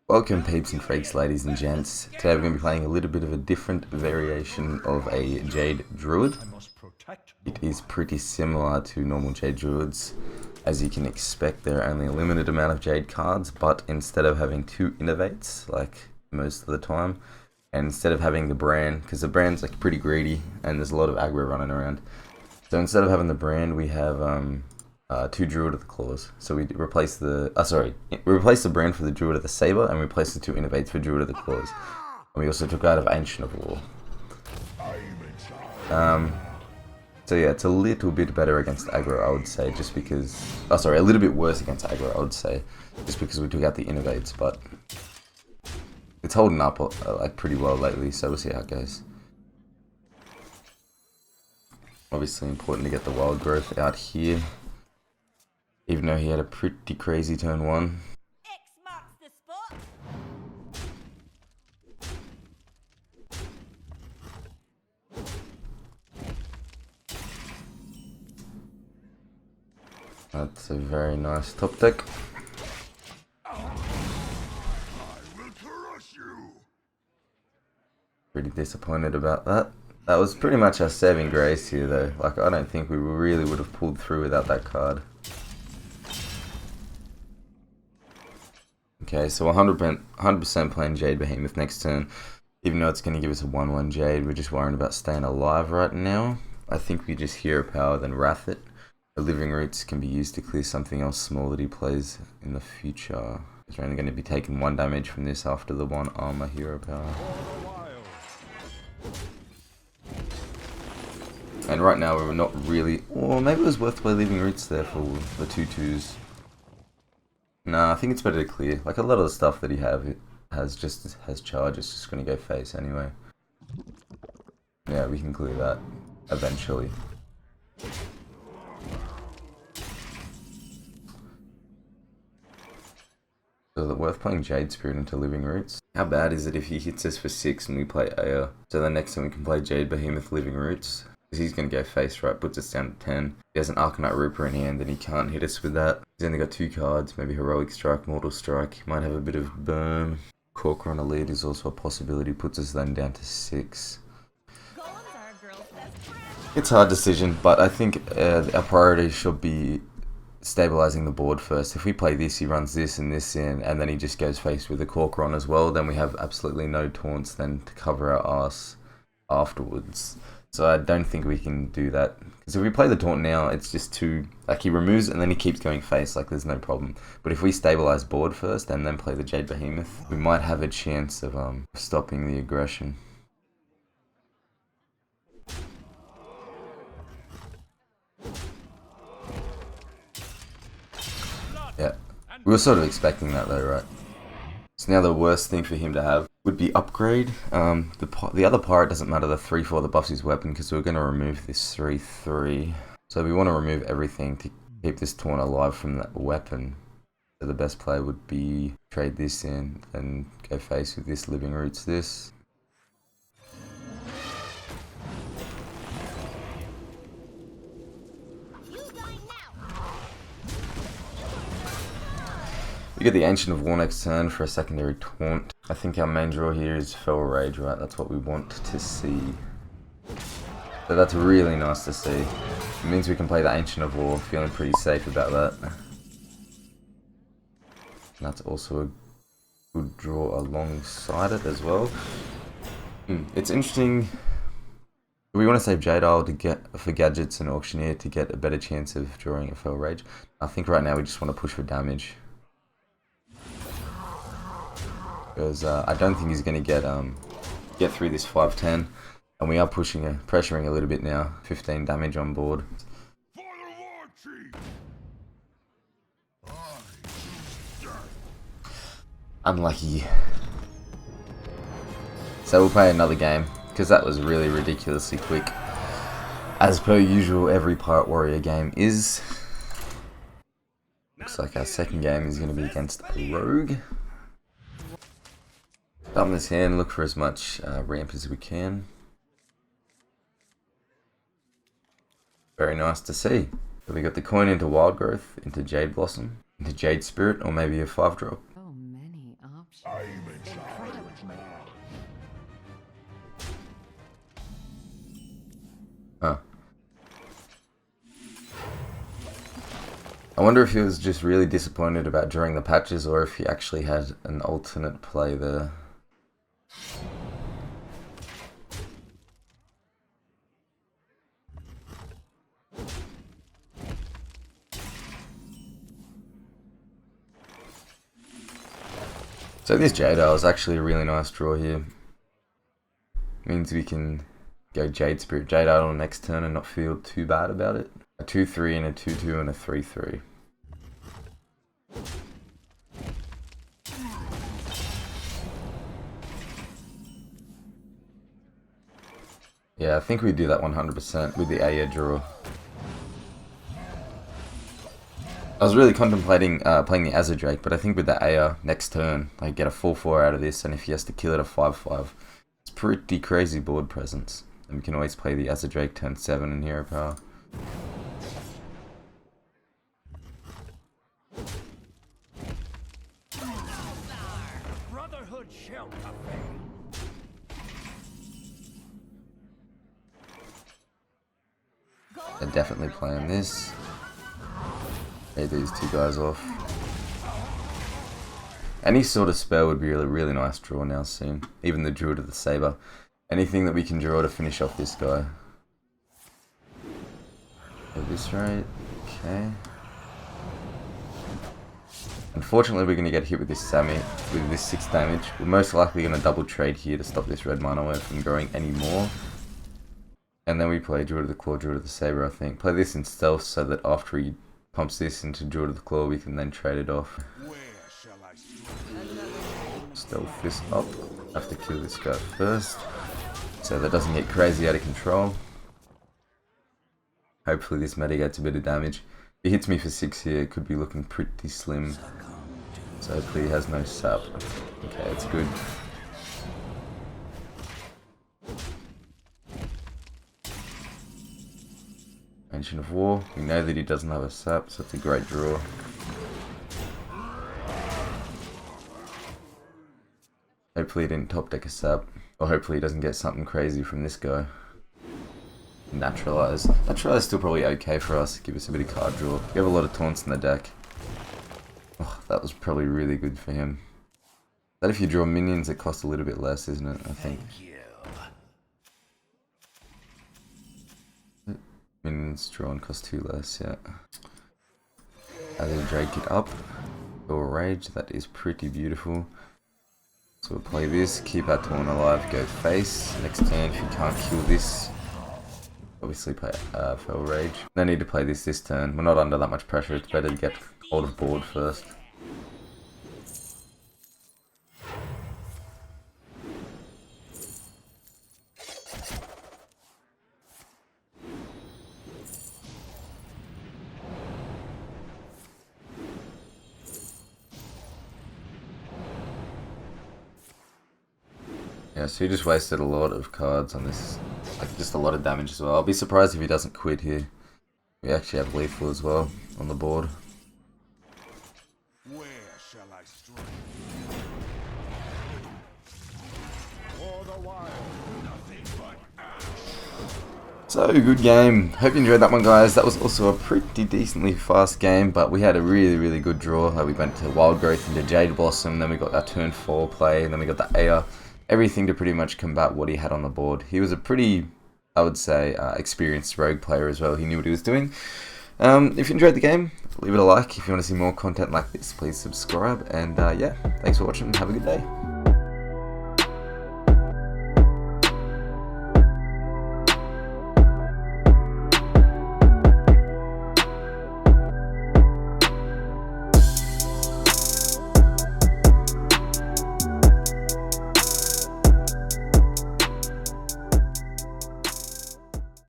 Welcome peeps and freaks, ladies and gents. Today we're going to be playing a little bit of a different variation of a Jade Druid. It is pretty similar to normal Jade Druids. As you can expect, there are only a limited amount of Jade cards, but instead of having two innovates, like most of the time, and instead of having the brand, because the brand's like pretty greedy and there's a lot of aggro running around. So instead of having the brand, we have two Druid of the Claws. So we replace the we replaced the brand for the Druid of the Saber, and we replaced the two innovates for Druid of the Claws. And we also took out of Ancient of War. So yeah, it's a little bit better against aggro, I would say, just because. Oh, sorry, a little bit worse against aggro, I would say, just because we took out the innovates. But it's holding up like pretty well lately, so we'll see how it goes. Obviously important to get the wild growth out here, even though he had a pretty crazy turn one. X marks the spot. That's a very nice top deck. Pretty disappointed about that. That was pretty much our saving grace here though. Like, I don't think we really would have pulled through without that card. Okay, so 100% playing Jade Behemoth next turn. Even though it's going to give us a 1-1 Jade, we're just worried about staying alive right now. I think we just Hero Power, then Wrath it. The Living Roots can be used to clear something else small that he plays in the future. He's only going to be taking 1 damage from this after the 1 armor Hero Power. And right now we're not really... Or maybe it was worth play Living Roots there for the 2/2s. Nah, I think it's better to clear. Like, a lot of the stuff that he has charge. It's just going to go face anyway. Yeah, we can clear that eventually. So is it worth playing Jade Spirit into Living Roots? How bad is it if he hits us for 6 and we play Aya? So the next time we can play Jade Behemoth Living Roots. Because he's going to go face, right? Puts us down to 10. He has an Arcanite Reaper in hand and he can't hit us with that. He's only got 2 cards. Maybe Heroic Strike, Mortal Strike. He might have a bit of Burn. Corker on a lead is also a possibility. Puts us then down to 6. It's a hard decision, but I think our priority should be stabilizing the board first. If we play this, he runs this and this in, and then he just goes face with the Corker on as well, then we have absolutely no taunts then to cover our ass afterwards. So I don't think we can do that. Because if we play the taunt now, it's just too... Like, he removes it and then he keeps going face, like there's no problem. But if we stabilize board first and then play the Jade Behemoth, we might have a chance of stopping the aggression. Yeah, we were sort of expecting that though, right? So now the worst thing for him to have would be upgrade. The other pirate doesn't matter, the 3/4 that buffs his weapon, because we're going to remove this 3/3. So we want to remove everything to keep this taunt alive from that weapon. So the best play would be trade this in and go face with this Living Roots this. We get the Ancient of War next turn for a secondary taunt. I think our main draw here is Fell Rage, right? That's what we want to see. So that's really nice to see. It means we can play the Ancient of War, feeling pretty safe about that. And that's also a good draw alongside it as well. It's interesting. We want to save Jade Isle to get for gadgets and Auctioneer to get a better chance of drawing a Fell Rage. I think right now we just want to push for damage. Because I don't think he's going to get through this 5/10, and we are pressuring a little bit now. 15 damage on board. Unlucky. So we'll play another game, because that was really ridiculously quick. As per usual, every Pirate Warrior game is. Looks like our second game is going to be against a Rogue. Dump this hand, look for as much ramp as we can. Very nice to see. So we got the coin into Wild Growth, into Jade Blossom, into Jade Spirit, or maybe a 5-drop. So many options. Huh. I wonder if he was just really disappointed about drawing the patches or if he actually had an alternate play there. So this Jade is actually a really nice draw here. Means we can go Jade Spirit Jade on the next turn and not feel too bad about it. A 2-3 and a 2-2 and a 3-3. Yeah, I think we do that 100% with the Aya draw. I was really contemplating playing the Azure Drake, but I think with the Aya next turn, I get a 4-4 out of this, and if he has to kill it, a 5-5. It's pretty crazy board presence. And we can always play the Azure Drake turn 7 in hero power. They're definitely playing this. Get these two guys off. Any sort of spell would be a really nice draw now soon. Even the Druid of the Saber. Anything that we can draw to finish off this guy. At this rate, okay. Unfortunately, we're going to get hit with this Sammy, with this 6 damage. We're most likely going to double trade here to stop this red mana wave from growing any more. And then we play Druid of the Claw, Druid of the Saber, I think. Play this in stealth so that after he pumps this into Druid of the Claw, we can then trade it off. Stealth this up. Have to kill this guy first, so that doesn't get crazy out of control. Hopefully this meta gets a bit of damage. If he hits me for 6 here, it could be looking pretty slim. So hopefully he has no sap. Okay, it's good. Ancient of War. We know that he doesn't have a sap, so it's a great draw. Hopefully he didn't top deck a sap. Or hopefully he doesn't get something crazy from this guy. Naturalize. Naturalize is still probably okay for us. Give us a bit of card draw. We have a lot of taunts in the deck. Oh, that was probably really good for him. But if you draw minions, it costs a little bit less, isn't it? I think. Minions drawn cost 2 less, yeah. As we drake it up. Go Rage, that is pretty beautiful. So we'll play this, keep our Taunt alive, go face. Next turn, if you can't kill this, obviously play Fell Rage. No need to play this turn. We're not under that much pressure, it's better to get hold of board first. Yeah, so he just wasted a lot of cards on this, like just a lot of damage as well. I'll be surprised if he doesn't quit here. We actually have lethal as well on the board. Where shall I strike? For the wild, nothing but ash. So, good game. Hope you enjoyed that one, guys. That was also a pretty decently fast game, but we had a really good draw. We went to Wild Growth into Jade Blossom, then we got our turn 4 play, and then we got the Aya. Everything to pretty much combat what he had on the board. He was a pretty, I would say, experienced rogue player as well. He knew what he was doing. If you enjoyed the game, leave it a like. If you want to see more content like this, please subscribe. And yeah, thanks for watching. Have a good day.